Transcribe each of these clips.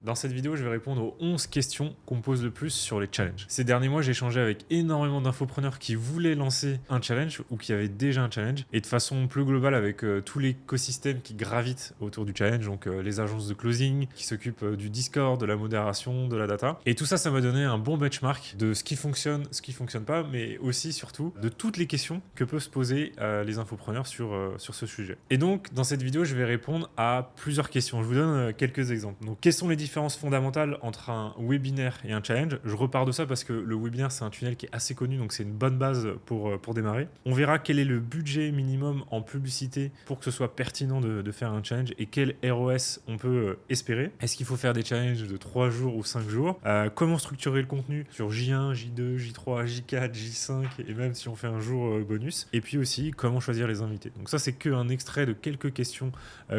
Dans cette vidéo, je vais répondre aux 11 questions qu'on me pose le plus sur les challenges. Ces derniers mois, j'ai échangé avec énormément d'infopreneurs qui voulaient lancer un challenge ou qui avaient déjà un challenge, et de façon plus globale avec tout l'écosystème qui gravite autour du challenge, donc les agences de closing qui s'occupent du Discord, de la modération, de la data. Et tout ça, ça m'a donné un bon benchmark de ce qui fonctionne, ce qui fonctionne pas, mais aussi surtout de toutes les questions que peuvent se poser les infopreneurs sur ce sujet. Et donc, dans cette vidéo, je vais répondre à plusieurs questions. Je vous donne quelques exemples. Donc, quelles sont les différences fondamentales entre un webinaire et un challenge? Je repars de ça parce que le webinaire, c'est un tunnel qui est assez connu, donc c'est une bonne base pour démarrer. On verra quel est le budget minimum en publicité pour que ce soit pertinent de faire un challenge et quel ROS on peut espérer. Est-ce qu'il faut faire des challenges de 3 jours ou 5 jours? Comment structurer le contenu sur J1, J2, J3, J4, J5 et même si on fait un jour bonus? Et puis aussi, comment choisir les invités? Donc ça, c'est qu'un extrait de quelques questions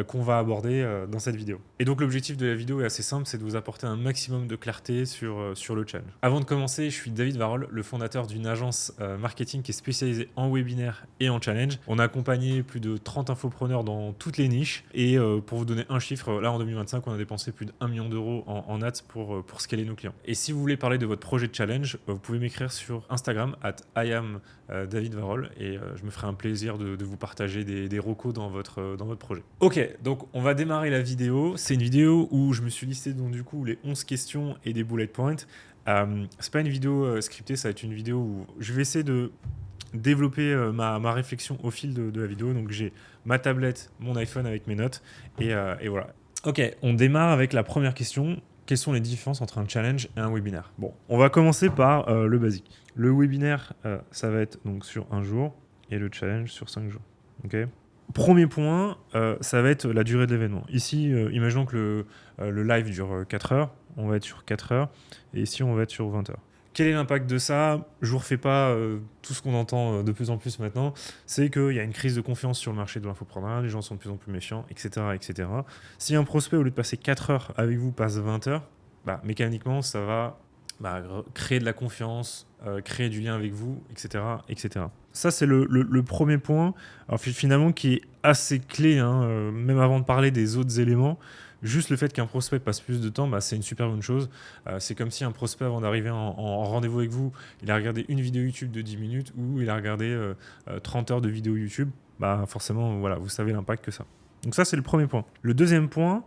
qu'on va aborder dans cette vidéo. Et donc l'objectif de la vidéo est assez simple, c'est de vous apporter un maximum de clarté sur le challenge. Avant de commencer, je suis David Varol, le fondateur d'une agence marketing qui est spécialisée en webinaire et en challenge. On a accompagné plus de 30 infopreneurs dans toutes les niches et pour vous donner un chiffre, là en 2025, on a dépensé plus d'1 million d'euros en ads pour scaler nos clients. Et si vous voulez parler de votre projet de challenge, vous pouvez m'écrire sur Instagram @IamDavidVarol et je me ferai un plaisir de vous partager des recos dans votre projet. Ok, donc on va démarrer la vidéo. C'est une vidéo où je me suis listé donc du coup les 11 questions et des bullet points. C'est pas une vidéo scriptée, ça va être une vidéo où je vais essayer de développer ma réflexion au fil de la vidéo. Donc j'ai ma tablette, mon iPhone avec mes notes et voilà. Ok, on démarre avec la première question. Quelles sont les différences entre un challenge et un webinaire? Bon, on va commencer par le basique. Le webinaire, ça va être donc sur un jour et le challenge sur 5 jours. Ok. Premier point, ça va être la durée de l'événement. Ici, imaginons que le live dure 4 heures, on va être sur 4 heures, et ici, on va être sur 20 heures. Quel est l'impact de ça? Je ne vous refais pas tout ce qu'on entend de plus en plus maintenant, c'est qu'il y a une crise de confiance sur le marché de l'infoprenariat, les gens sont de plus en plus méfiants, etc. etc. Si un prospect, au lieu de passer 4 heures avec vous, passe 20 heures, mécaniquement, ça va créer de la confiance, créer du lien avec vous, etc. etc. Ça, c'est le premier point, alors, finalement, qui est assez clé, même avant de parler des autres éléments. Juste le fait qu'un prospect passe plus de temps, c'est une super bonne chose. C'est comme si un prospect, avant d'arriver en rendez-vous avec vous, il a regardé une vidéo YouTube de 10 minutes ou il a regardé 30 heures de vidéo YouTube. Forcément, voilà, vous savez l'impact que ça. Donc ça, c'est le premier point. Le deuxième point,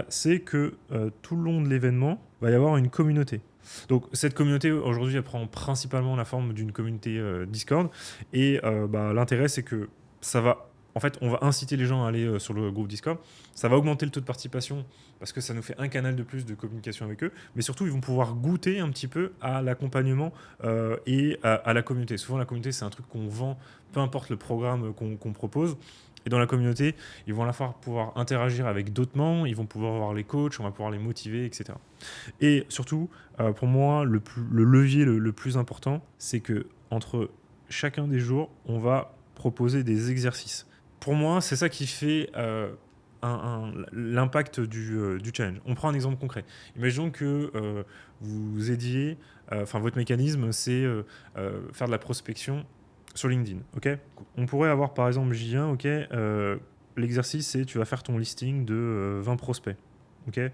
c'est que tout le long de l'événement, il va y avoir une communauté. Donc cette communauté, aujourd'hui, elle prend principalement la forme d'une communauté Discord. Et l'intérêt, c'est que ça va... En fait, on va inciter les gens à aller sur le groupe Discord. Ça va augmenter le taux de participation parce que ça nous fait un canal de plus de communication avec eux. Mais surtout, ils vont pouvoir goûter un petit peu à l'accompagnement et à la communauté. Souvent, la communauté, c'est un truc qu'on vend, peu importe le programme qu'on propose. Et dans la communauté, ils vont à la fois pouvoir interagir avec d'autres membres, ils vont pouvoir voir les coachs, on va pouvoir les motiver, etc. Et surtout, pour moi, le levier le plus important, c'est que entre chacun des jours, on va proposer des exercices. Pour moi, c'est ça qui fait l'impact du challenge. On prend un exemple concret. Imaginons que vous aidiez, votre mécanisme, c'est faire de la prospection sur LinkedIn. Okay, on pourrait avoir par exemple J1, l'exercice, c'est tu vas faire ton listing de 20 prospects. Okay,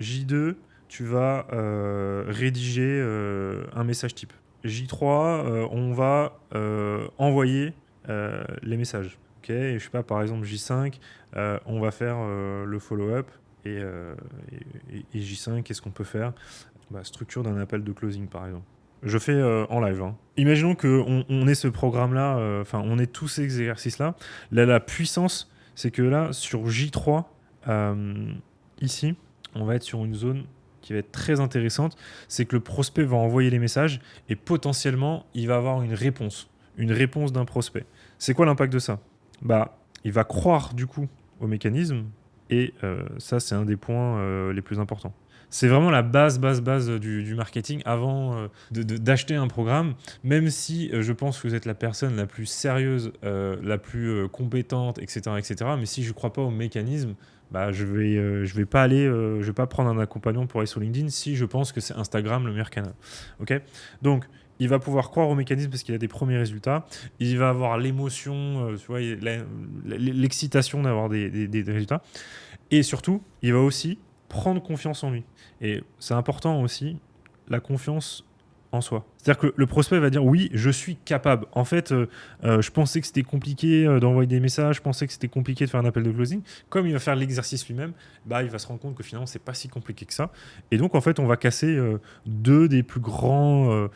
J2, tu vas rédiger un message type. J3, on va envoyer les messages. Okay, et je sais pas, par exemple J5, on va faire le follow-up. Et J5, qu'est-ce qu'on peut faire? Structure d'un appel de closing, par exemple. Je fais en live. Imaginons qu'on ait ce programme-là, on ait tous ces exercices-là. Là, la puissance, c'est que là, sur J3, ici, on va être sur une zone qui va être très intéressante. C'est que le prospect va envoyer les messages et potentiellement, il va avoir une réponse d'un prospect. C'est quoi l'impact de ça? Il va croire du coup au mécanisme et ça, c'est un des points les plus importants. C'est vraiment la base du marketing avant d'acheter un programme, même si je pense que vous êtes la personne la plus sérieuse, la plus compétente, etc., etc. Mais si je ne crois pas au mécanisme, je vais pas aller, je vais pas prendre un accompagnant pour aller sur LinkedIn si je pense que c'est Instagram le meilleur canal. Ok, donc il va pouvoir croire au mécanisme parce qu'il a des premiers résultats. Il va avoir l'émotion, l'excitation d'avoir des résultats. Et surtout, il va aussi prendre confiance en lui. Et c'est important aussi, la confiance en soi. C'est-à-dire que le prospect va dire oui, je suis capable. En fait, je pensais que c'était compliqué d'envoyer des messages, je pensais que c'était compliqué de faire un appel de closing. Comme il va faire l'exercice lui-même, bah, il va se rendre compte que finalement, c'est pas si compliqué que ça. Et donc, en fait, on va casser deux des plus grands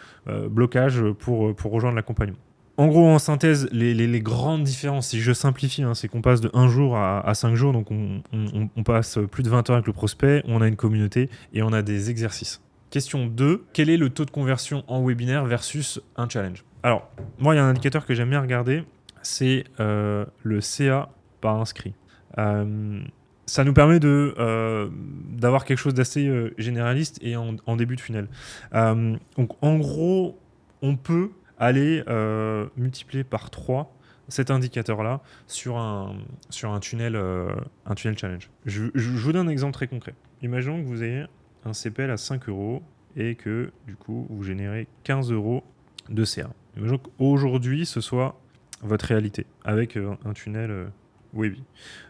blocages pour rejoindre l'accompagnement. En gros, en synthèse, les grandes différences, si je simplifie, c'est qu'on passe de 1 jour à 5 jours, donc on passe plus de 20 heures avec le prospect, on a une communauté et on a des exercices. Question 2, quel est le taux de conversion en webinaire versus un challenge? Alors, moi, il y a un indicateur que j'aime bien regarder, c'est le CA par inscrit. Ça nous permet d'avoir quelque chose d'assez généraliste et en début de funnel. Donc, en gros, on peut aller multiplier par 3 cet indicateur-là sur un tunnel challenge. Je vous donne un exemple très concret. Imaginons que vous ayez un CPL à 5 € et que du coup vous générez 15 € de CA. Imaginons qu'aujourd'hui ce soit votre réalité avec un tunnel Webi.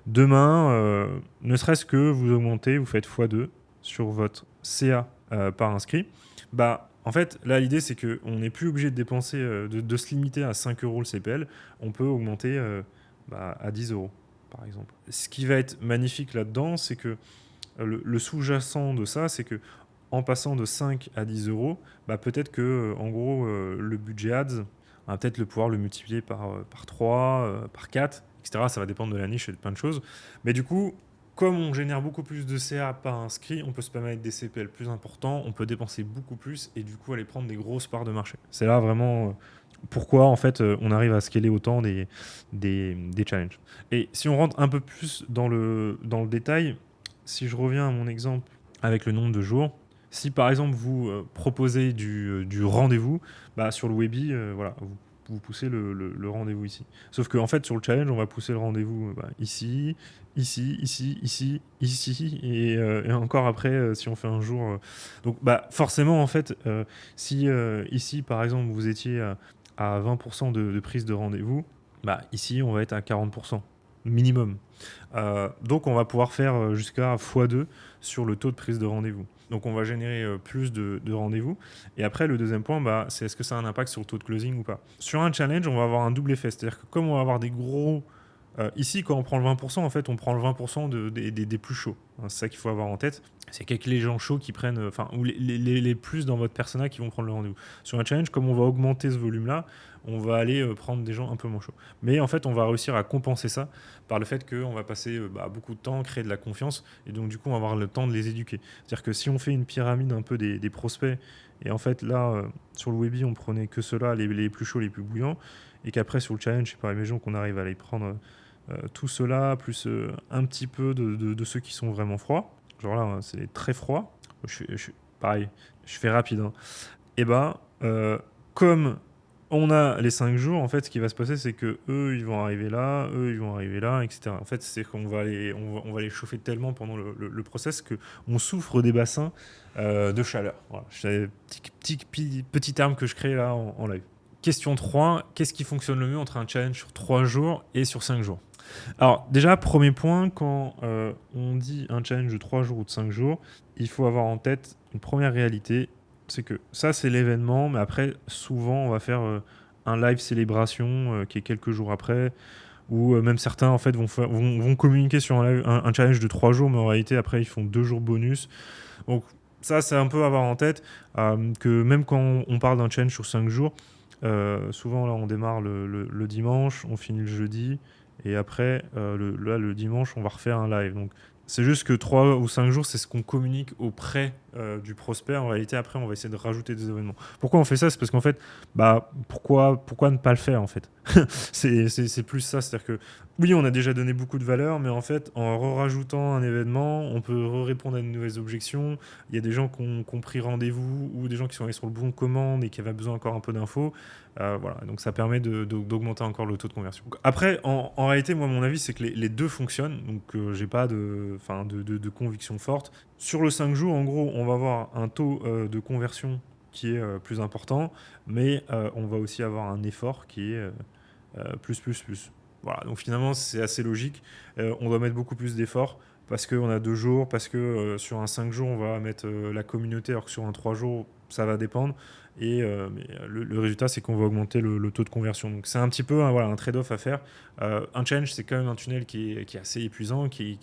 Demain, ne serait-ce que vous augmentez, vous faites x2 sur votre CA par inscrit, bah en fait, là, l'idée, c'est qu'on n'est plus obligé de dépenser, de se limiter à 5 € le CPL. On peut augmenter à 10 € par exemple. Ce qui va être magnifique là-dedans, c'est que le sous-jacent de ça, c'est que en passant de 5 à 10 €, bah, peut-être que en gros, le budget ads, on va peut-être pouvoir le multiplier par 3, par 4, etc. Ça va dépendre de la niche et de plein de choses. Mais du coup, comme on génère beaucoup plus de CA par inscrit, on peut se permettre des CPL plus importants, on peut dépenser beaucoup plus et du coup aller prendre des grosses parts de marché. C'est là vraiment pourquoi en fait on arrive à scaler autant des challenges. Et si on rentre un peu plus dans le détail, si je reviens à mon exemple avec le nombre de jours, si par exemple vous proposez du rendez-vous, bah, sur le Webi, voilà, vous poussez le rendez-vous ici. Sauf qu'en fait, sur le challenge, on va pousser le rendez-vous ici, ici, ici, ici, ici, et encore après, si on fait un jour. Donc, bah, forcément, en fait, si ici, par exemple, vous étiez à 20% de prise de rendez-vous, bah, ici, on va être à 40% minimum. Donc, on va pouvoir faire jusqu'à x2 sur le taux de prise de rendez-vous. Donc, on va générer plus de rendez-vous. Et après, le deuxième point, bah, c'est est-ce que ça a un impact sur le taux de closing ou pas. Sur un challenge, on va avoir un double effet. C'est-à-dire que comme on va avoir des gros... ici, quand on prend le 20%, en fait, on prend le 20% des plus chauds. C'est ça qu'il faut avoir en tête. C'est qu'avec les gens chauds qui prennent... ou les plus dans votre persona qui vont prendre le rendez-vous. Sur un challenge, comme on va augmenter ce volume-là, on va aller prendre des gens un peu moins chauds. Mais en fait, on va réussir à compenser ça par le fait qu'on va passer beaucoup de temps, créer de la confiance, et donc du coup, on va avoir le temps de les éduquer. C'est-à-dire que si on fait une pyramide un peu des prospects, et en fait, là, sur le Webi, on prenait que ceux-là, les plus chauds, les plus bouillants, et qu'après, sur le challenge, je sais pas, imaginons qu'on arrive à les prendre tout cela, plus un petit peu de ceux qui sont vraiment froids. Genre là, c'est les très froids. Pareil, je fais rapide. Et comme on a les 5 jours, en fait, ce qui va se passer, c'est que eux, ils vont arriver là, etc. En fait, c'est qu'on va on va les chauffer tellement pendant le process qu'on souffre des bassins de chaleur. Voilà, c'est petit terme que je crée là en live. Question 3, qu'est-ce qui fonctionne le mieux entre un challenge sur 3 jours et sur 5 jours? Alors déjà, premier point, quand on dit un challenge de 3 jours ou de 5 jours, il faut avoir en tête une première réalité, c'est que ça c'est l'événement, mais après souvent on va faire un live célébration qui est quelques jours après, ou même certains en fait vont communiquer sur un challenge de 3 jours, mais en réalité après ils font 2 jours bonus. Donc ça c'est un peu à avoir en tête, que même quand on parle d'un challenge sur 5 jours, souvent là on démarre le dimanche, on finit le jeudi, et après le dimanche on va refaire un live. Donc c'est juste que 3 ou 5 jours, c'est ce qu'on communique auprès du prospect. En réalité, après, on va essayer de rajouter des événements. Pourquoi on fait ça? C'est parce qu'en fait, pourquoi ne pas le faire en fait? C'est plus ça. C'est-à-dire que oui, on a déjà donné beaucoup de valeur, mais en fait, en rajoutant un événement, on peut répondre à de nouvelles objections. Il y a des gens qui ont pris rendez-vous ou des gens qui sont allés sur le bon de commande et qui avaient besoin encore un peu d'infos. Voilà, donc ça permet d'augmenter encore le taux de conversion. Après, en réalité, moi, mon avis, c'est que les deux fonctionnent. Donc, j'ai pas de conviction forte. Sur le 5 jours, en gros, on va avoir un taux de conversion qui est plus important, mais on va aussi avoir un effort qui est plus. Voilà, donc finalement, c'est assez logique. On doit mettre beaucoup plus d'efforts parce qu'on a 2 jours, parce que sur un 5 jours, on va mettre la communauté, alors que sur un 3 jours, ça va dépendre. Mais le résultat, c'est qu'on va augmenter le taux de conversion. Donc c'est un petit peu un trade-off à faire. Un challenge, c'est quand même un tunnel qui est assez épuisant, qui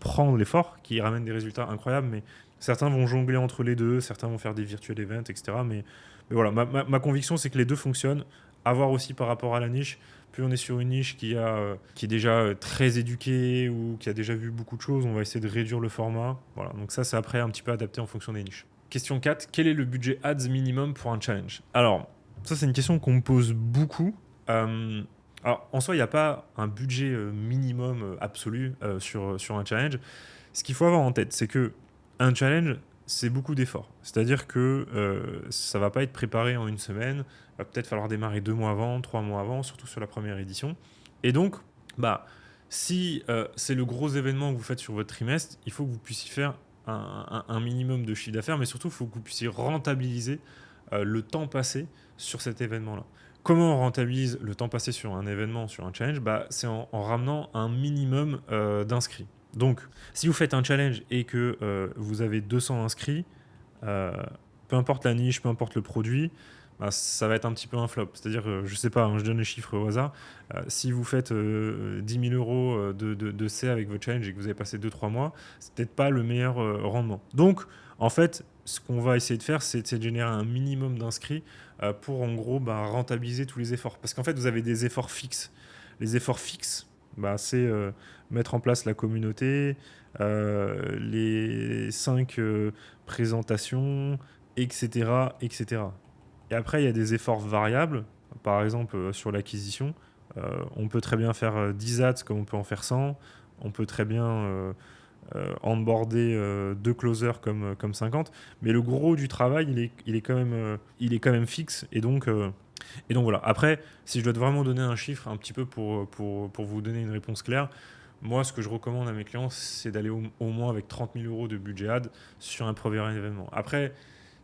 prend de l'effort, qui ramène des résultats incroyables, mais certains vont jongler entre les deux, certains vont faire des virtual events, etc. Mais voilà, ma conviction, c'est que les deux fonctionnent. À voir aussi par rapport à la niche. Plus on est sur une niche qui est déjà très éduquée ou qui a déjà vu beaucoup de choses, on va essayer de réduire le format. Voilà, donc ça, c'est après un petit peu adapté en fonction des niches. Question 4, quel est le budget ads minimum pour un challenge? Alors, ça, c'est une question qu'on me pose beaucoup. Alors, en soi, il n'y a pas un budget minimum absolu sur un challenge. Ce qu'il faut avoir en tête, c'est que un challenge, c'est beaucoup d'efforts. C'est-à-dire que ça ne va pas être préparé en une semaine. Il va peut-être falloir démarrer 2 mois avant, 3 mois avant, surtout sur la première édition. Et donc, si c'est le gros événement que vous faites sur votre trimestre, il faut que vous puissiez faire un minimum de chiffre d'affaires, mais surtout, il faut que vous puissiez rentabiliser le temps passé sur cet événement-là. Comment on rentabilise le temps passé sur un événement, sur un challenge? C'est en ramenant un minimum d'inscrits. Donc, si vous faites un challenge et que vous avez 200 inscrits, peu importe la niche, peu importe le produit, ça va être un petit peu un flop. C'est-à-dire, je sais pas, je donne les chiffres au hasard. Si vous faites 10 000 euros de C avec votre challenge et que vous avez passé 2-3 mois, c'est peut-être pas le meilleur rendement. Donc, en fait, ce qu'on va essayer de faire, c'est de générer un minimum d'inscrits pour, en gros, rentabiliser tous les efforts. Parce qu'en fait, vous avez des efforts fixes. Les efforts fixes, c'est mettre en place la communauté, les 5 présentations, etc., etc. Et après, il y a des efforts variables. Par exemple, sur l'acquisition, on peut très bien faire 10 ads comme on peut en faire 100. On peut très bien onboarder 2 closers comme 50. Mais le gros du travail, il est quand même fixe. Et donc voilà. Après, si je dois vraiment donner un chiffre un petit peu pour vous donner une réponse claire, moi, ce que je recommande à mes clients, c'est d'aller au moins avec 30 000 euros de budget ad sur un premier événement. Après,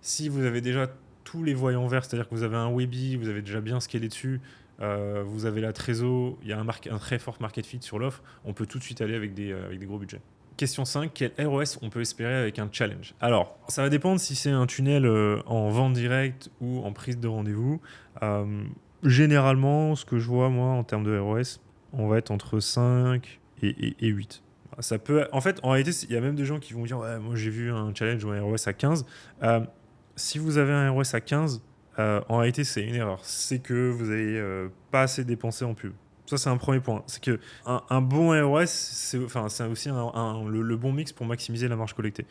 si vous avez déjà tous les voyants verts, c'est-à-dire que vous avez un Webi, vous avez déjà bien scalé dessus, vous avez la trésor, il y a un très fort market fit sur l'offre, on peut tout de suite aller avec des gros budgets. Question 5, quel ROS on peut espérer avec un challenge? Alors, ça va dépendre si c'est un tunnel en vente directe ou en prise de rendez-vous. Généralement, ce que je vois, moi, en termes de ROS, on va être entre 5 et 8. Ça peut, en fait, en réalité, il y a même des gens qui vont dire « Ouais, moi, j'ai vu un challenge ou un ROS à 15. » Si vous avez un ROS à 15, en réalité, c'est une erreur. C'est que vous n'avez pas assez dépensé en pub. Ça, c'est un premier point. C'est qu'un bon ROS, c'est aussi le bon mix pour maximiser la marge collectée.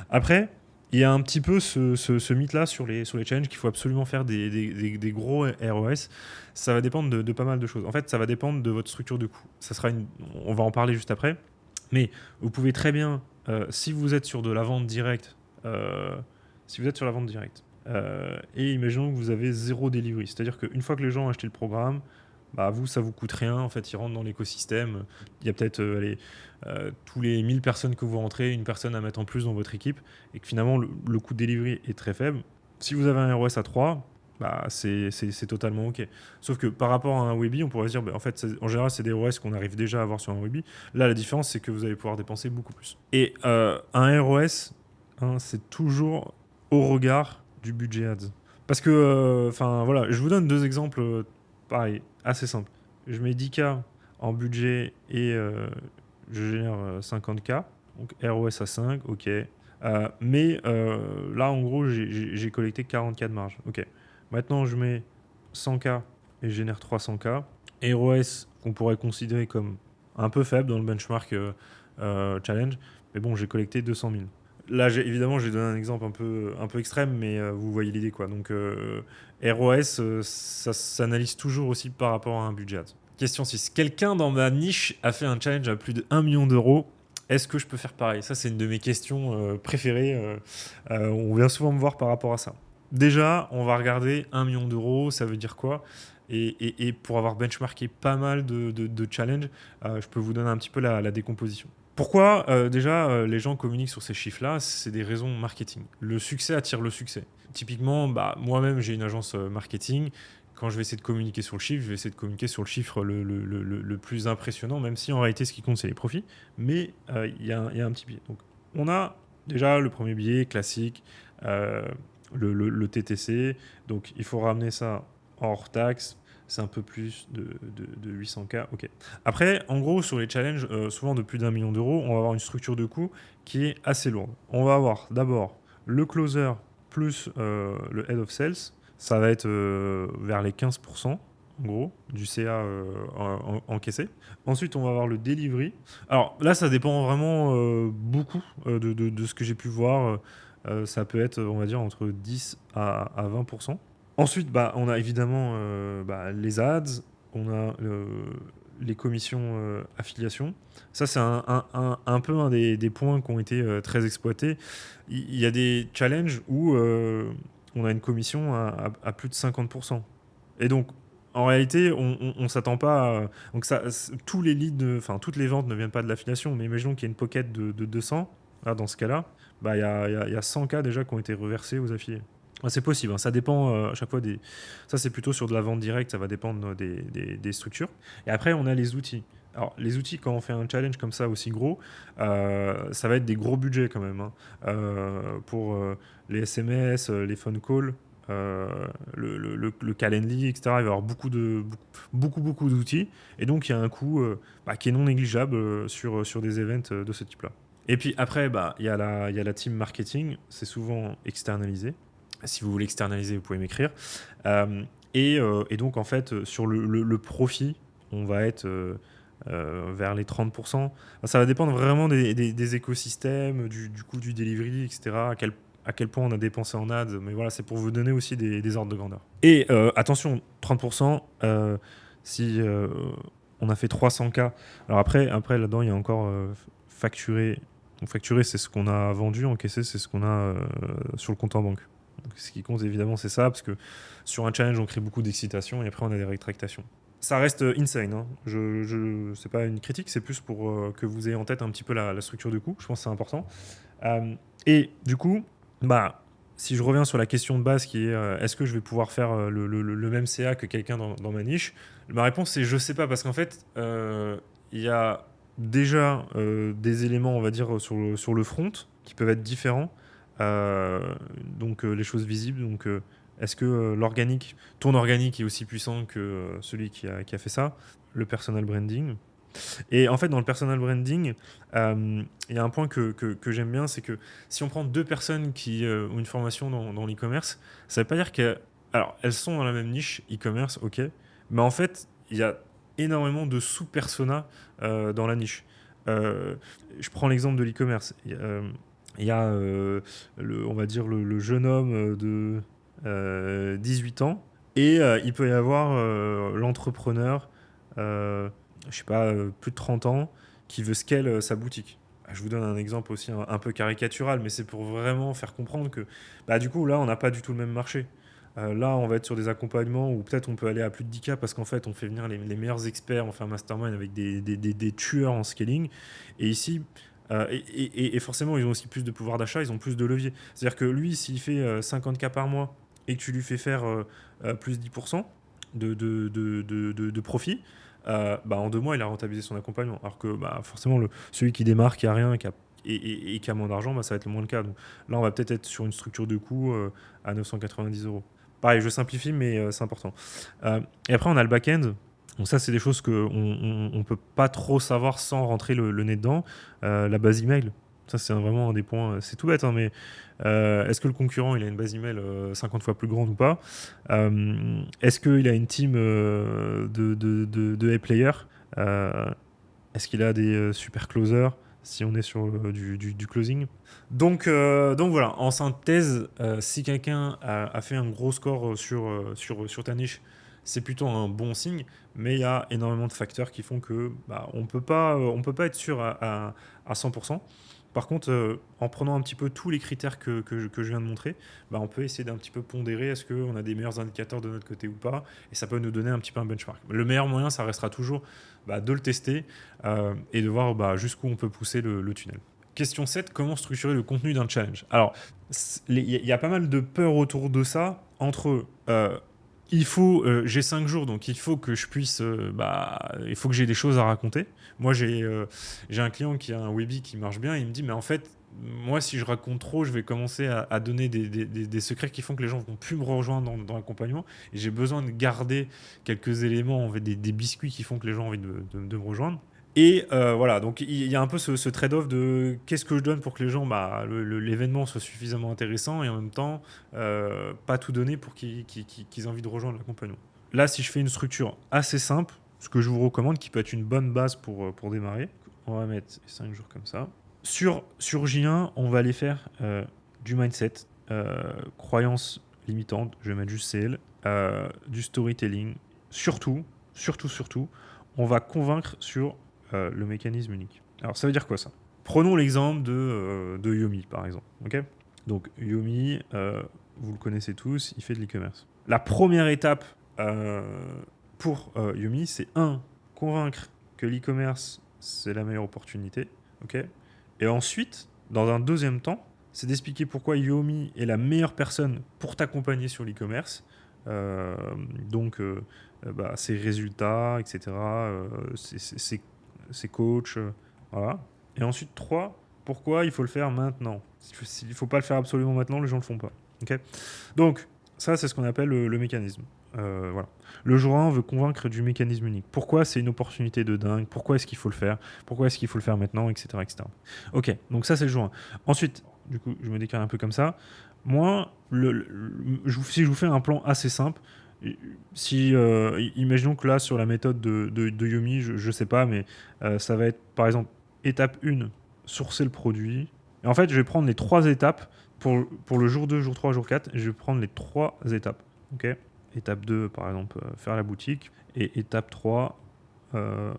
Après, il y a un petit peu ce mythe-là sur les challenges qu'il faut absolument faire des gros ROS. Ça va dépendre de pas mal de choses. En fait, ça va dépendre de votre structure de coût. On va en parler juste après. Mais vous pouvez très bien, si vous êtes sur de la vente directe, et imaginons que vous avez 0 delivery, c'est-à-dire qu'une fois que les gens ont acheté le programme, vous, ça vous coûte rien. En fait, ils rentrent dans l'écosystème. Il y a peut-être tous les 1000 personnes que vous rentrez, une personne à mettre en plus dans votre équipe, et que finalement, le coût de delivery est très faible. Si vous avez un ROS à 3, c'est totalement OK. Sauf que par rapport à un Webi, on pourrait se dire, en fait, en général, c'est des ROS qu'on arrive déjà à avoir sur un Webi. Là, la différence, c'est que vous allez pouvoir dépenser beaucoup plus. Et un ROS, c'est toujours au regard du budget ads. Parce que, voilà, je vous donne 2 exemples pareil, assez simple. Je mets 10K en budget et je génère 50K. Donc ROS à 5, OK. Mais là, en gros, j'ai collecté 40K de marge. OK. Maintenant, je mets 100K et je génère 300K. ROS qu'on pourrait considérer comme un peu faible dans le benchmark challenge. Mais bon, j'ai collecté 200 000. Là, évidemment, j'ai donné un exemple un peu extrême, mais vous voyez l'idée, quoi. Donc, ROS, ça s'analyse toujours aussi par rapport à un budget. Question 6. Quelqu'un dans ma niche a fait un challenge à plus de 1 million d'euros. Est-ce que je peux faire pareil? Ça, c'est une de mes questions préférées. On vient souvent me voir par rapport à ça. Déjà, on va regarder 1 million d'euros, ça veut dire quoi? Et pour avoir benchmarké pas mal de challenges, je peux vous donner un petit peu la décomposition. Pourquoi déjà les gens communiquent sur ces chiffres-là? C'est des raisons marketing. Le succès attire le succès. Typiquement, moi-même, j'ai une agence marketing quand je vais essayer de communiquer sur le chiffre, je vais essayer de communiquer sur le chiffre le plus impressionnant, même si en réalité, ce qui compte, c'est les profits. Mais il y a un petit biais. Donc, on a déjà le premier biais classique, le TTC. Donc, il faut ramener ça hors taxe. C'est un peu plus de 800K. Ok. Après, en gros, sur les challenges, souvent de plus d'1 million d'euros, on va avoir une structure de coût qui est assez lourde. On va avoir d'abord le closer plus le head of sales. Ça va être vers les 15%, en gros, du CA encaissé. Ensuite, on va avoir le delivery. Alors là, ça dépend vraiment beaucoup de ce que j'ai pu voir. Ça peut être, on va dire, entre 10 à 20%. Ensuite, on a évidemment les ads, on a les commissions affiliation. Ça, c'est un peu un des points qui ont été très exploités. Il y a des challenges où on a une commission à plus de 50%. Et donc, en réalité, on ne s'attend pas à... Donc tous les leads, toutes les ventes ne viennent pas de l'affiliation, mais imaginons qu'il y ait une pocket de 200. Là, dans ce cas-là, il y a 100 cas déjà qui ont été reversés aux affiliés. C'est possible, hein. Ça dépend à chaque fois des... Ça, c'est plutôt sur de la vente directe, ça va dépendre des structures. Et après, on a les outils. Alors, les outils, quand on fait un challenge comme ça aussi gros, ça va être des gros budgets quand même. Pour les SMS, les phone calls, le Calendly, etc. Il va y avoir beaucoup d'outils. Et donc, il y a un coût qui est non négligeable sur des events de ce type-là. Et puis après, il y a la team marketing. C'est souvent externalisé. Si vous voulez externaliser, vous pouvez m'écrire. Et donc, en fait, sur le profit, on va être vers les 30%. Ça va dépendre vraiment des écosystèmes, du coût du delivery, etc., à quel point on a dépensé en ads. Mais voilà, c'est pour vous donner aussi des ordres de grandeur. Et attention, 30%, si on a fait 300K. Alors après là-dedans, il y a encore facturé. Donc facturé, c'est ce qu'on a vendu. Encaissé, c'est ce qu'on a sur le compte en banque. Donc, ce qui compte évidemment, c'est ça, parce que sur un challenge, on crée beaucoup d'excitation et après, on a des rétractations. Ça reste insane. Hein. C'est pas une critique, c'est plus pour que vous ayez en tête un petit peu la structure de coût. Je pense que c'est important. Et du coup, si je reviens sur la question de base qui est est-ce que je vais pouvoir faire le même CA que quelqu'un dans ma niche, ma réponse c'est je sais pas, parce qu'en fait, il y a déjà des éléments, on va dire, sur le front qui peuvent être différents. Donc les choses visibles. Donc est-ce que ton organique est aussi puissant que celui qui a fait ça? Le personal branding. Et en fait, dans le personal branding, il y a un point que j'aime bien, c'est que si on prend deux personnes qui ont une formation dans l'e-commerce, ça ne veut pas dire qu'elles sont dans la même niche e-commerce, ok, mais en fait, il y a énormément de sous-personas dans la niche. Je prends l'exemple de l'e-commerce. Il y a, on va dire, le jeune homme de 18 ans et il peut y avoir l'entrepreneur, je sais pas, plus de 30 ans qui veut scale sa boutique. Je vous donne un exemple aussi un peu caricatural, mais c'est pour vraiment faire comprendre que du coup, là, on n'a pas du tout le même marché. Là, on va être sur des accompagnements où peut-être on peut aller à plus de 10K parce qu'en fait, on fait venir les meilleurs experts, on fait un mastermind avec des tueurs en scaling. Et ici... et forcément, ils ont aussi plus de pouvoir d'achat, ils ont plus de levier. C'est-à-dire que lui, s'il fait 50K par mois et que tu lui fais faire plus 10% de profit, en 2 mois, il a rentabilisé son accompagnement. Alors que forcément, celui qui démarre, qui a rien, et qui a moins d'argent, ça va être le moins le cas. Donc là, on va peut-être être sur une structure de coût à 990 €. Pareil, je simplifie, mais c'est important. Et après, on a le back-end. Donc ça, c'est des choses qu'on ne peut pas trop savoir sans rentrer le nez dedans. La base email, ça c'est vraiment un des points, c'est tout bête, hein, mais est-ce que le concurrent il a une base email 50 fois plus grande ou pas? Est-ce qu'il a une team de A-players? Est-ce qu'il a des super closers si on est sur du closing? Donc voilà, en synthèse, si quelqu'un a fait un gros score sur ta niche, c'est plutôt un bon signe, mais il y a énormément de facteurs qui font que on peut pas être sûr à 100%. Par contre, en prenant un petit peu tous les critères que je viens de montrer, on peut essayer d'un petit peu pondérer est-ce qu'on a des meilleurs indicateurs de notre côté ou pas, et ça peut nous donner un petit peu un benchmark. Le meilleur moyen, ça restera toujours de le tester et de voir jusqu'où on peut pousser le tunnel. Question 7, comment structurer le contenu d'un challenge? Alors, il y a pas mal de peur autour de ça, entre j'ai 5 jours, donc il faut que je puisse, il faut que j'ai des choses à raconter. Moi, j'ai un client qui a un Webi qui marche bien, il me dit, mais en fait, moi, si je raconte trop, je vais commencer à donner des secrets qui font que les gens vont plus me rejoindre dans l'accompagnement. Et j'ai besoin de garder quelques éléments, en fait, des biscuits qui font que les gens ont envie de me rejoindre. Et voilà, donc il y a un peu ce trade-off de qu'est-ce que je donne pour que les gens, l'événement soit suffisamment intéressant et en même temps, pas tout donner pour qu'ils aient envie de rejoindre l'accompagnement. Là, si je fais une structure assez simple, ce que je vous recommande, qui peut être une bonne base pour démarrer, on va mettre 5 jours comme ça. Sur J1, on va aller faire du mindset, croyances limitantes, je vais mettre juste CL, du storytelling. Surtout, on va convaincre sur le mécanisme unique. Alors, ça veut dire quoi ça ? Prenons l'exemple de Yomi, par exemple. Okay, donc, Yomi, vous le connaissez tous, il fait de l'e-commerce. La première étape pour Yomi, c'est convaincre que l'e-commerce, c'est la meilleure opportunité. Okay, et ensuite, dans un deuxième temps, c'est d'expliquer pourquoi Yomi est la meilleure personne pour t'accompagner sur l'e-commerce. Ses résultats, etc., ses coachs, voilà. Et ensuite, 3, pourquoi il faut le faire maintenant. Il ne faut pas le faire absolument maintenant, les gens ne le font pas. Okay, donc, ça, c'est ce qu'on appelle le mécanisme. Voilà. Le jour 1 veut convaincre du mécanisme unique. Pourquoi c'est une opportunité de dingue ? Pourquoi est-ce qu'il faut le faire ? Pourquoi est-ce qu'il faut le faire maintenant, etc., etc. Ok, donc ça, c'est le jour 1. Ensuite, du coup, je me décale un peu comme ça. Moi, si je vous fais un plan assez simple, imaginons que là, sur la méthode de Yomi, je ne sais pas, mais ça va être, par exemple, étape 1, sourcer le produit. Et en fait, je vais prendre les 3 étapes pour le jour 2, jour 3, jour 4. Je vais prendre les 3 étapes. Ok ? Étape 2, par exemple, faire la boutique. Et étape 3, ça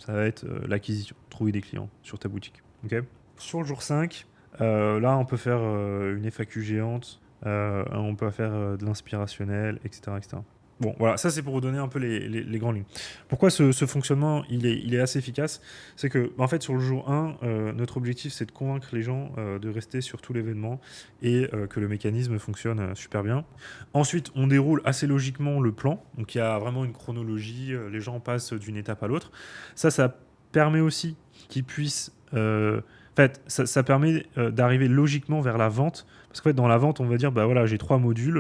va être l'acquisition, trouver des clients sur ta boutique. Okay, sur le jour 5, là, on peut faire une FAQ géante, on peut faire de l'inspirationnel, etc., etc. Bon, voilà, ça c'est pour vous donner un peu les grandes lignes. Pourquoi ce fonctionnement il est assez efficace ? C'est que, en fait, sur le jour 1, notre objectif c'est de convaincre les gens de rester sur tout l'événement et que le mécanisme fonctionne super bien. Ensuite, on déroule assez logiquement le plan. Donc, il y a vraiment une chronologie, les gens passent d'une étape à l'autre. Ça permet aussi qu'ils puissent... en fait, ça permet d'arriver logiquement vers la vente. Parce qu'en fait, dans la vente, on va dire, voilà, j'ai 3 modules,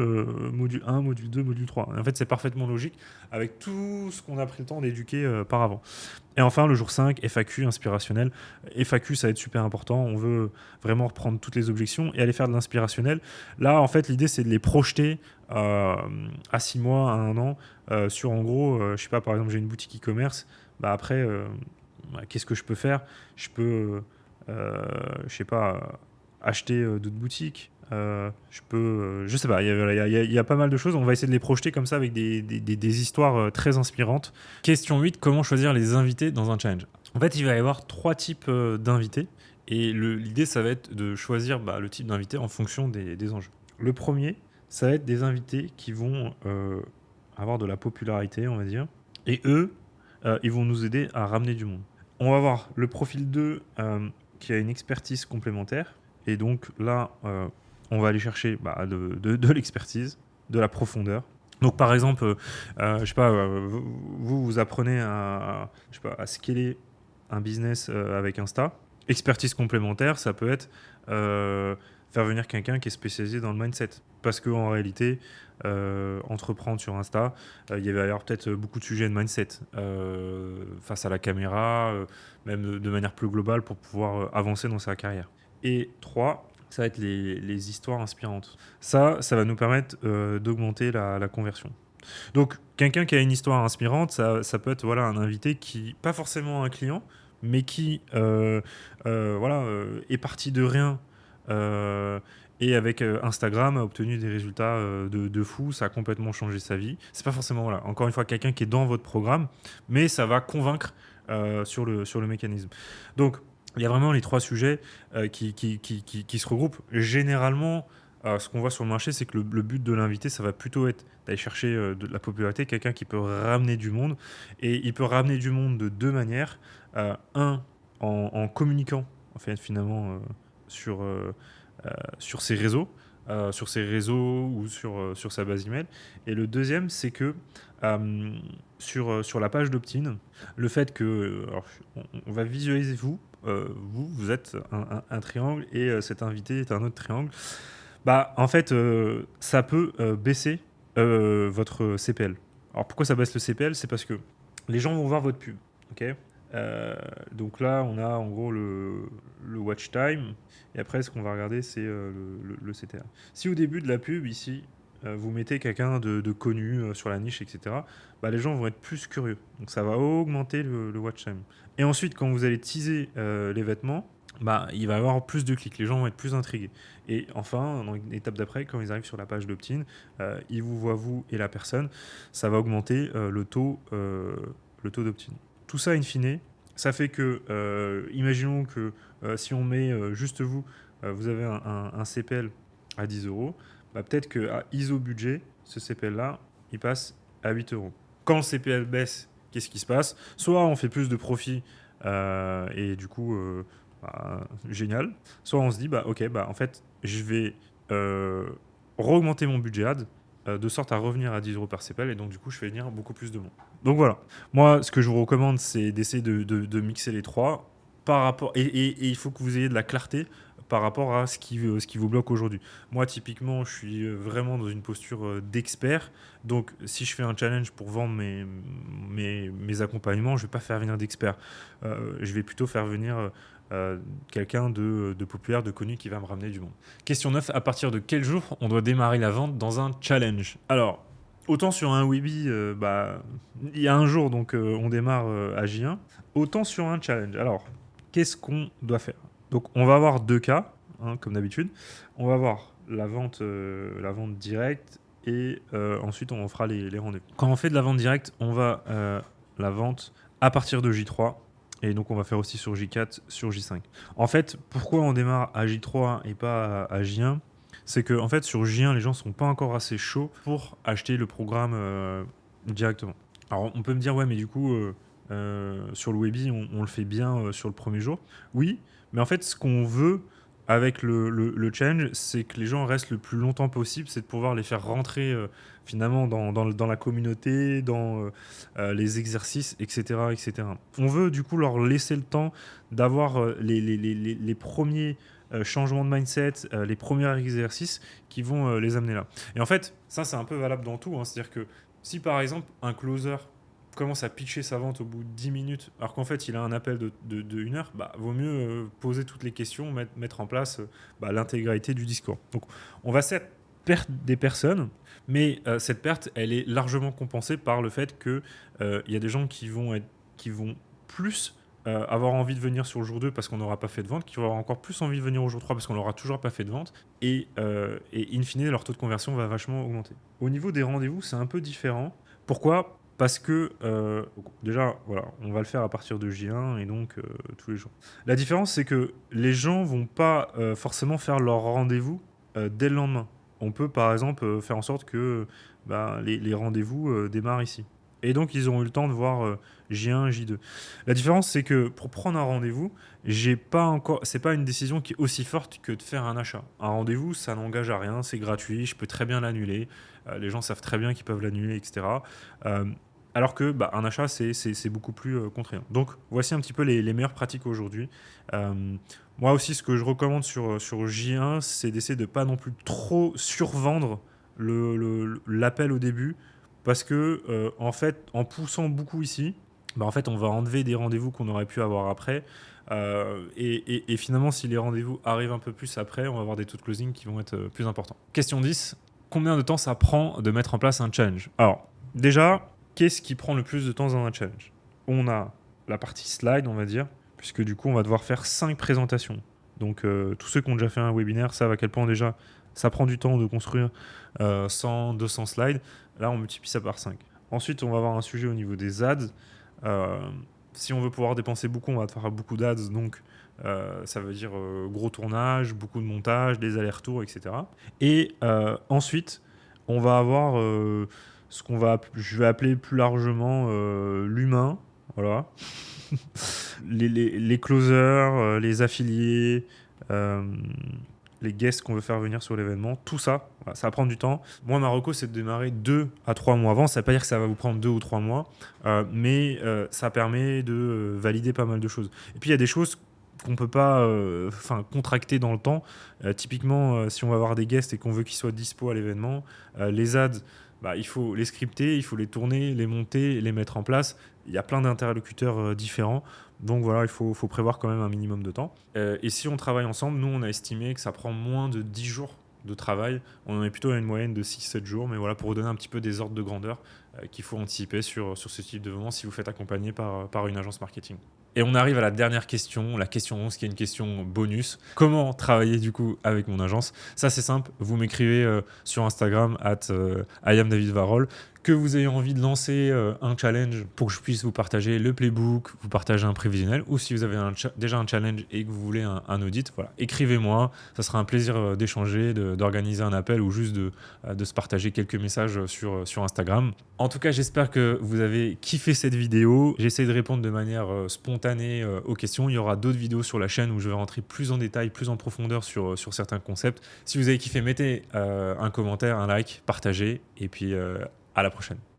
module 1, module 2, module 3. Et en fait, c'est parfaitement logique avec tout ce qu'on a pris le temps d'éduquer par avant. Et enfin, le jour 5, FAQ inspirationnel. FAQ, ça va être super important. On veut vraiment reprendre toutes les objections et aller faire de l'inspirationnel. Là, en fait, l'idée, c'est de les projeter à 6 mois, à 1 an, sur en gros, je sais pas, par exemple, j'ai une boutique e-commerce. Après, qu'est-ce que je peux faire ? Je peux... je sais pas, acheter d'autres boutiques. Je peux, je sais pas, il y a pas mal de choses. On va essayer de les projeter comme ça avec des histoires très inspirantes. Question 8, comment choisir les invités dans un challenge ? En fait, il va y avoir 3 types d'invités. Et l'idée, ça va être de choisir le type d'invité en fonction des enjeux. Le premier, ça va être des invités qui vont avoir de la popularité, on va dire. Et eux, ils vont nous aider à ramener du monde. On va voir le profil 2 qui a une expertise complémentaire. Et donc là, on va aller chercher de l'expertise, de la profondeur. Donc par exemple, je sais pas, vous apprenez à scaler un business avec Insta. Expertise complémentaire, ça peut être faire venir quelqu'un qui est spécialisé dans le mindset. Parce qu'en réalité, entreprendre sur Insta, il y va y avoir peut-être beaucoup de sujets de mindset face à la caméra, même de manière plus globale pour pouvoir avancer dans sa carrière. Et 3, ça va être les histoires inspirantes. Ça va nous permettre d'augmenter la conversion. Donc, quelqu'un qui a une histoire inspirante, ça peut être un invité qui, pas forcément un client, mais qui est parti de rien et avec Instagram a obtenu des résultats de fou, ça a complètement changé sa vie. C'est pas forcément, encore une fois, quelqu'un qui est dans votre programme, mais ça va convaincre sur le mécanisme. Donc, il y a vraiment les 3 sujets qui se regroupent. Généralement, ce qu'on voit sur le marché, c'est que le but de l'invité, ça va plutôt être d'aller chercher de la popularité, quelqu'un qui peut ramener du monde. Et il peut ramener du monde de 2 manières. En communiquant, en fait, finalement, sur ses réseaux. sur ses réseaux ou sur sa base email. Et le deuxième, c'est que sur la page d'opt-in, le fait que alors, on va visualiser vous êtes un triangle et cet invité est un autre triangle. Bah, en fait, ça peut baisser votre CPL. Alors pourquoi ça baisse le CPL? C'est parce que les gens vont voir votre pub. Ok. Donc là, on a en gros le watch time. Et après, ce qu'on va regarder, c'est le CTR. Si au début de la pub, ici, vous mettez quelqu'un de connu sur la niche, etc., bah, les gens vont être plus curieux. Donc ça va augmenter le watch time. Et ensuite, quand vous allez teaser les vêtements, bah, il va y avoir plus de clics. Les gens vont être plus intrigués. Et enfin, dans l'étape d'après, quand ils arrivent sur la page d'opt-in, ils vous voient vous et la personne. Ça va augmenter le taux d'opt-in. Tout ça, in fine, ça fait que, imaginons que si on met juste vous, vous avez un CPL à 10 euros, bah, peut-être qu'à ISO budget, ce CPL-là, il passe à 8 euros. Quand le CPL baisse, qu'est-ce qui se passe? Soit on fait plus de profit et du coup, génial. Soit on se dit, bah, ok, bah, en fait, je vais re-augmenter mon budget ad de sorte à revenir à 10 euros par CPL et donc du coup, je fais venir beaucoup plus de monde. Donc voilà. Moi, ce que je vous recommande, c'est d'essayer de mixer les trois par rapport et il faut que vous ayez de la clarté par rapport à ce qui vous bloque aujourd'hui. Moi, typiquement, je suis vraiment dans une posture d'expert. Donc, si je fais un challenge pour vendre mes accompagnements, je ne vais pas faire venir d'experts. Je vais plutôt faire venir quelqu'un de populaire, de connu qui va me ramener du monde. Question 9. À partir de quel jour on doit démarrer la vente dans un challenge? Alors, autant sur un Weeby, il y a un jour, donc on démarre à J1. Autant sur un challenge. Alors, qu'est-ce qu'on doit faire? Donc, on va avoir deux cas, hein, comme d'habitude. On va avoir la vente directe et ensuite on fera les rendez-vous. Quand on fait de la vente directe, on va la vente à partir de J3 et donc on va faire aussi sur J4, sur J5. En fait, pourquoi on démarre à J3 et pas à J1? C'est que en fait, sur J1, les gens ne sont pas encore assez chauds pour acheter le programme directement. Alors, on peut me dire, ouais, mais du coup, sur le Weeby, on le fait bien sur le premier jour. Oui, mais en fait, ce qu'on veut avec le challenge, c'est que les gens restent le plus longtemps possible, c'est de pouvoir les faire rentrer finalement dans la communauté, dans les exercices, etc., etc. On veut du coup leur laisser le temps d'avoir les premiers changements de mindset, les premiers exercices qui vont les amener là. Et en fait, ça c'est un peu valable dans tout, hein. C'est-à-dire que si par exemple un closer commence à pitcher sa vente au bout de 10 minutes, alors qu'en fait il a un appel de 1 heure, bah, vaut mieux poser toutes les questions, mettre en place l'intégralité du discours. Donc on va certes perdre des personnes, mais cette perte, elle est largement compensée par le fait qu'il y a des gens qui vont plus avoir envie de venir sur le jour 2 parce qu'on n'aura pas fait de vente, qui vont avoir encore plus envie de venir au jour 3 parce qu'on n'aura toujours pas fait de vente, et in fine, leur taux de conversion va vachement augmenter. Au niveau des rendez-vous, c'est un peu différent. Pourquoi ? Parce que, déjà, voilà, on va le faire à partir de J1 et donc tous les jours. La différence, c'est que les gens vont pas forcément faire leur rendez-vous dès le lendemain. On peut, par exemple, faire en sorte que les rendez-vous démarrent ici. Et donc, ils auront eu le temps de voir J1, J2. La différence, c'est que pour prendre un rendez-vous, c'est pas une décision qui est aussi forte que de faire un achat. Un rendez-vous, ça n'engage à rien, c'est gratuit, je peux très bien l'annuler. Les gens savent très bien qu'ils peuvent l'annuler, etc. Alors que un achat, c'est beaucoup plus contraignant. Donc, voici un petit peu les meilleures pratiques aujourd'hui. Moi aussi, ce que je recommande sur J1, c'est d'essayer de ne pas non plus trop survendre l'appel au début. Parce que, en fait, en poussant beaucoup ici, en fait, on va enlever des rendez-vous qu'on aurait pu avoir après. Et finalement, si les rendez-vous arrivent un peu plus après, on va avoir des taux de closing qui vont être plus importants. Question 10. Combien de temps ça prend de mettre en place un challenge? Alors, déjà, qu'est-ce qui prend le plus de temps dans un challenge? On a la partie slide, on va dire, puisque du coup, on va devoir faire 5 présentations. Donc, tous ceux qui ont déjà fait un webinaire savent à quel point déjà ça prend du temps de construire 100, 200 slides. Là, on multiplie ça par 5. Ensuite, on va avoir un sujet au niveau des ads. Si on veut pouvoir dépenser beaucoup, on va faire beaucoup d'ads. Donc, ça veut dire gros tournage, beaucoup de montage, des allers-retours, etc. Et ensuite, on va avoir je vais appeler plus largement l'humain. Voilà. les closers, les affiliés, les guests qu'on veut faire venir sur l'événement, tout ça, voilà, ça va prendre du temps. Moi, ma reco, c'est de démarrer 2 à 3 mois avant. Ça ne veut pas dire que ça va vous prendre 2 ou 3 mois, mais ça permet de valider pas mal de choses. Et puis, il y a des choses qu'on ne peut pas contracter dans le temps. Typiquement, si on va avoir des guests et qu'on veut qu'ils soient dispo à l'événement, les ads, il faut les scripter, il faut les tourner, les monter, les mettre en place. Il y a plein d'interlocuteurs différents. Donc voilà, il faut prévoir quand même un minimum de temps. Et si on travaille ensemble, nous, on a estimé que ça prend moins de 10 jours de travail. On en est plutôt à une moyenne de 6-7 jours. Mais voilà, pour vous donner un petit peu des ordres de grandeur qu'il faut anticiper sur ce type de moment si vous faites accompagner par une agence marketing. Et on arrive à la dernière question, la question 11, qui est une question bonus. Comment travailler du coup avec mon agence? Ça, c'est simple. Vous m'écrivez sur Instagram @IamDavidVarol. Que vous ayez envie de lancer un challenge pour que je puisse vous partager le playbook, vous partager un prévisionnel, ou si vous avez déjà un challenge et que vous voulez un audit, voilà, écrivez-moi. Ça sera un plaisir d'échanger, d'organiser un appel ou juste de se partager quelques messages sur Instagram. En tout cas, j'espère que vous avez kiffé cette vidéo. J'essaie de répondre de manière spontanée aux questions. Il y aura d'autres vidéos sur la chaîne où je vais rentrer plus en détail, plus en profondeur sur certains concepts. Si vous avez kiffé, mettez un commentaire, un like, partagez, et puis à la prochaine.